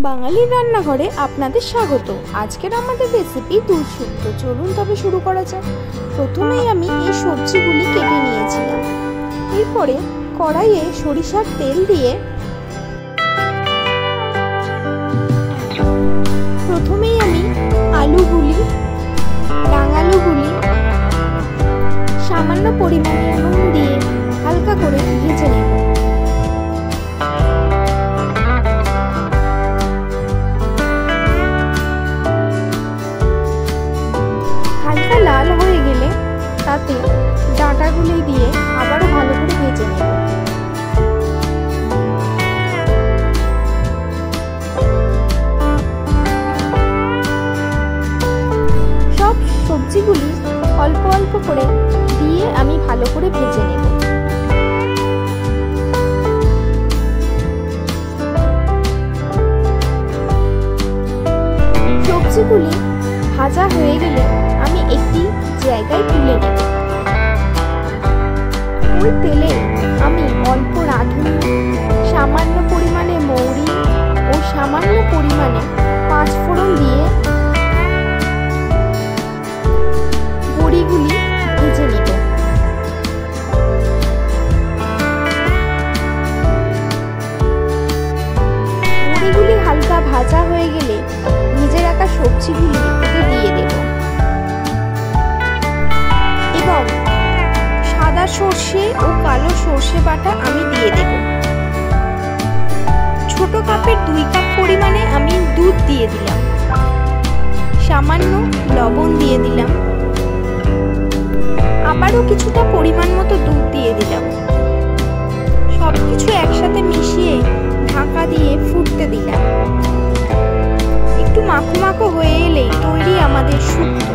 বাঙালির রান্নাঘরে আপনাদের স্বাগত। আজকের আমাদের রেসিপি দুধ শুক্তো। চলুন তবে শুরু করা যাক। প্রথমেই আমি এই সবজিগুলি কেটে নিয়েছিলাম। এরপরে কড়াইয়ে সরিষার তেল দিয়ে প্রথমেই আমি আলুগুলি, রাঙালুগুলি সামান্য পরিমাণে নুন দিয়ে হালকা করে ভেজে নেব। হালকা লাল হয়ে গেলে তাতে ডাঁটাগুলি দিয়ে আবারও ভালো করে ভেজে নেব। সব সবজিগুলি অল্প অল্প করে দিয়ে আমি ভালো করে ভেজে নেব। সবজিগুলি ভাজা হয়ে গেলে আমি একটি জায়গায় তুলে নেব। ওই তেলে আমি অল্প রাঁধুনি, সামান্য পরিমাণে মৌরি ও সামান্য পরিমাণে পাঁচফোড়ন দিয়ে বড়িগুলি ভেজে নেব। বড়িগুলি হালকা ভাজা হয়ে গেলে ভেজে রাখা সবজিগুলি দিয়ে দেব এবং সাদা সর্ষে ও কালো সর্ষে বাটা আমি দিয়ে দেব। ছোট কাপের 2 কাপ পরিমাণে আমি দুধ দিয়ে দিলাম, সামান্য লবণ দিয়ে দিলাম, আবারও কিছুটা পরিমাণ মতো দুধ দিয়ে দিলাম। সবকিছু একসাথে মিশিয়ে ঢাকা দিয়ে ফুটতে দিলাম। একটু মাখো মাখো হয়ে এলেই তৈরি আমাদের শুক্তো।